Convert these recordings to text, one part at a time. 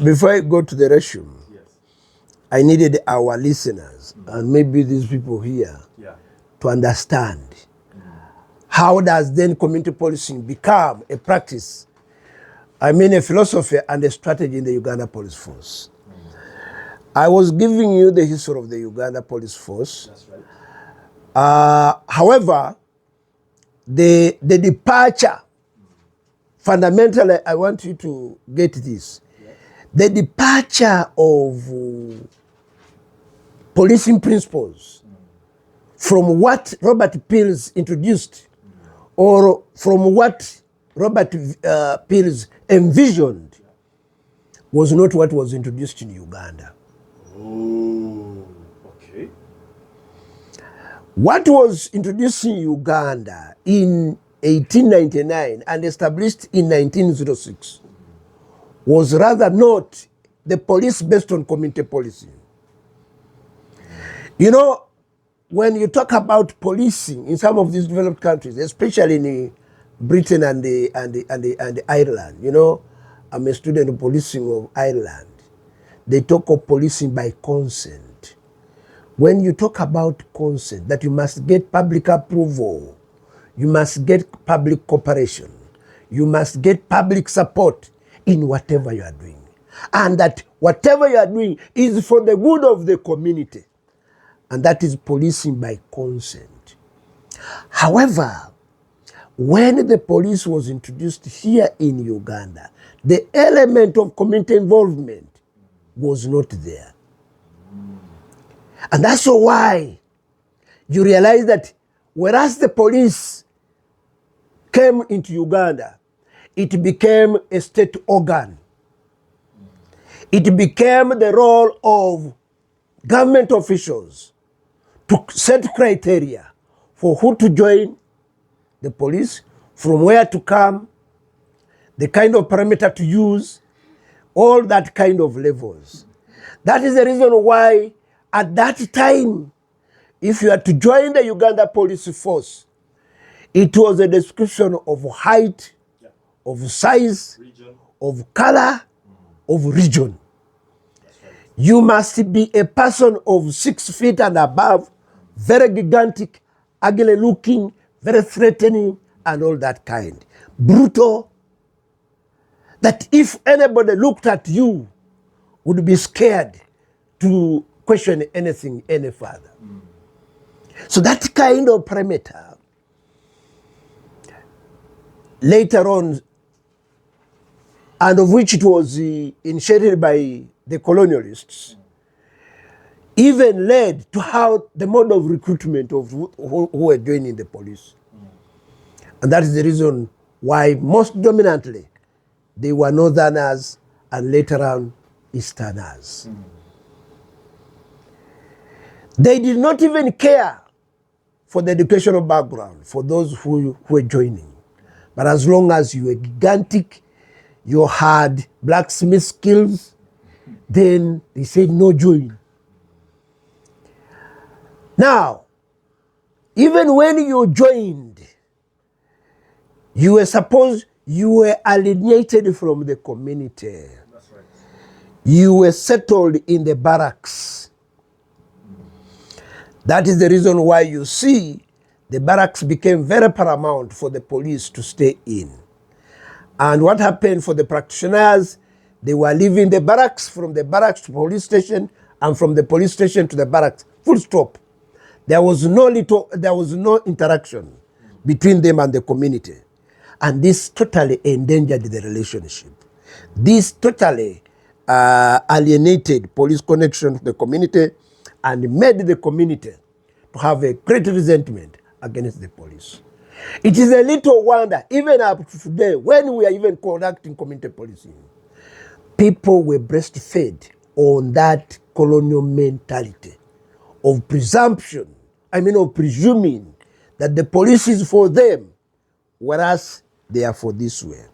Before I go to the restroom, Yes. I needed our listeners and maybe these people here Yeah. to understand how does then community policing become a practice, I mean a philosophy and a strategy in the Uganda Police Force. I was giving you the history of the Uganda Police Force. That's right. However, the departure, fundamentally, I want you to get this. Yes. The departure of policing principles from what Robert Peels introduced or from what Robert Peels envisioned was not what was introduced in Uganda. Oh, okay. What was introduced in Uganda in 1899 and established in 1906 was rather not the police based on community policing. You know, when you talk about policing in some of these developed countries, especially in Britain and Ireland, you know, I'm a student of policing of Ireland. They talk of policing by consent. When you talk about consent, that you must get public approval, you must get public cooperation, you must get public support in whatever you are doing. And that whatever you are doing is for the good of the community. And that is policing by consent. However, when the police was introduced here in Uganda, the element of community involvement was not there. And that's why you realize that whereas the police came into Uganda, it became a state organ. It became the role of government officials to set criteria for who to join the police, from where to come, the kind of parameter to use, all that kind of levels. That is the reason why at that time, if you are to join the Uganda Police Force, it was a description of height, of size, Region. of color, of region. That's right. You must be a person of 6 feet and above, very gigantic, ugly looking, very threatening, and all that kind. Brutal, that if anybody looked at you, would be scared to question anything any further. So that kind of parameter, later on, and of which it was initiated by the colonialists, even led to how the mode of recruitment of who were joining the police. And that is the reason why most dominantly they were northerners and later on easterners. They did not even care for the educational background for those who were joining. But as long as you were gigantic, you had blacksmith skills, then they said no join. Now, even when you joined, you were supposed, you were alienated from the community. That's right. You were settled in the barracks. That is the reason why you see the barracks became very paramount for the police to stay in. And what happened for the practitioners, they were leaving the barracks, from the barracks to police station, and from the police station to the barracks, full stop. There was no interaction between them and the community. And this totally endangered the relationship. This totally alienated police connection to the community and made the community to have a great resentment against the police. It is a little wonder, even up to today, when we are even conducting community policing, people were breastfed on that colonial mentality of presumption, of presuming that the police is for them, whereas they are for this way.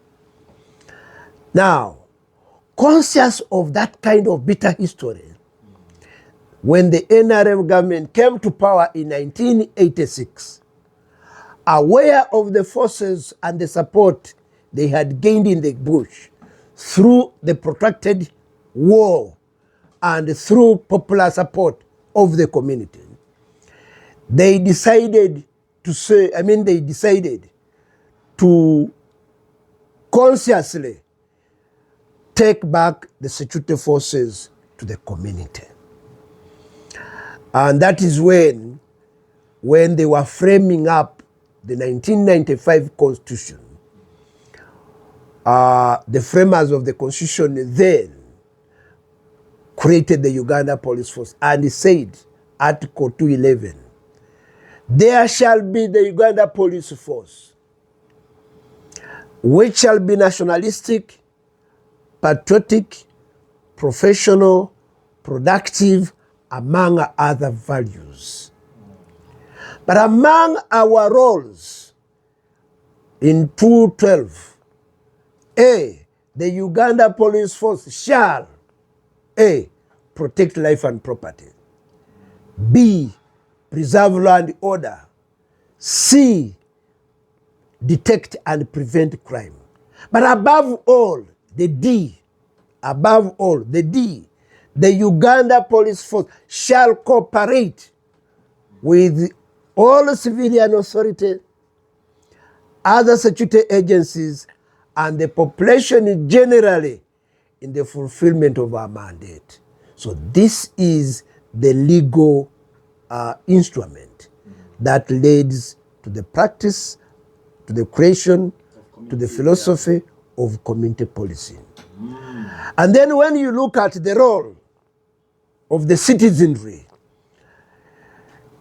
Now, conscious of that kind of bitter history, when the NRM government came to power in 1986, aware of the forces and the support they had gained in the bush through the protracted war and through popular support of the community, they decided to consciously take back the security forces to the community. And that is when they were framing up the 1995 Constitution. The framers of the Constitution then created the Uganda Police Force and said, Article 211, there shall be the Uganda Police Force, which shall be nationalistic, patriotic, professional, productive, among other values. But among our roles in 212, A, the Uganda Police Force shall, A, protect life and property, B, preserve law and order, C, detect and prevent crime. But above all, the D, the Uganda Police Force shall cooperate with all civilian authorities, other security agencies, and the population generally in the fulfillment of our mandate. So this is the legal instrument that leads to the practice, to the creation, to the philosophy of community policing. And then when you look at the role of the citizenry,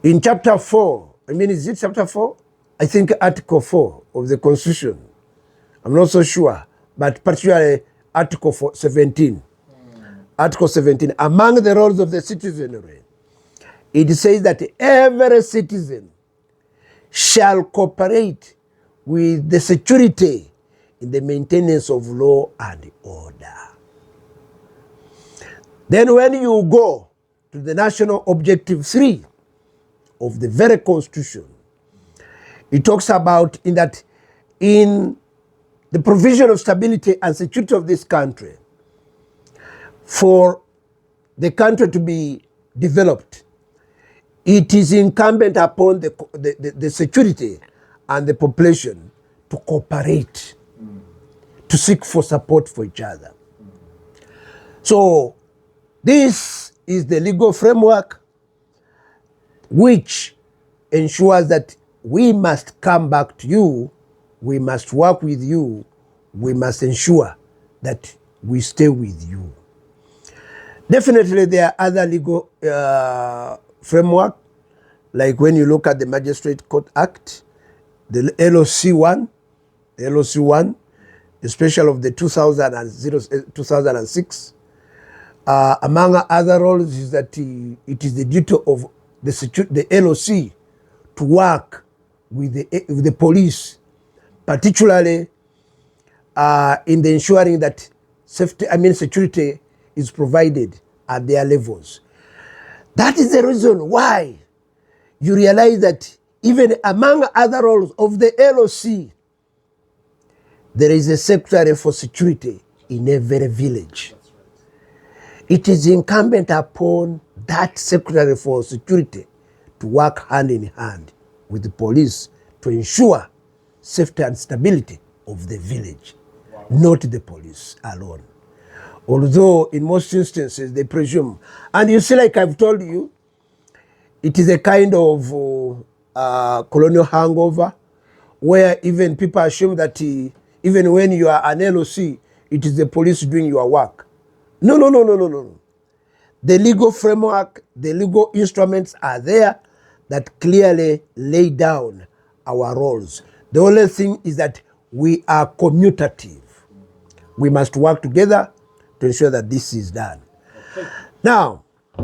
in chapter 4, is it chapter 4? I think Article 4 of the Constitution. I'm not so sure, but particularly Article 17. Article 17, among the roles of the citizenry, it says that every citizen shall cooperate with the security in the maintenance of law and order. Then when you go to the National Objective 3 of the very Constitution, it talks about in the provision of stability and security of this country, for the country to be developed, it is incumbent upon the security and the population to cooperate, to seek for support for each other. So this is the legal framework which ensures that we must come back to you, we must work with you, we must ensure that we stay with you. Definitely there are other legal framework, like when you look at the Magistrate Court Act, the LOC1, especially of the 2006. Among other roles is that it is the duty of the LOC to work with the police, particularly in the ensuring that security is provided at their levels. That is the reason why you realize that even among other roles of the LOC, there is a secretary for security in every village. It is incumbent upon that secretary for security to work hand in hand with the police to ensure safety and stability of the village, not the police alone. Although in most instances they presume, and you see, like I've told you, it is a kind of colonial hangover where even people assume that even when you are an LOC, it is the police doing your work. No. The legal framework, the legal instruments are there that clearly lay down our roles. The only thing is that we are commutative. We must work together to ensure that this is done. Now,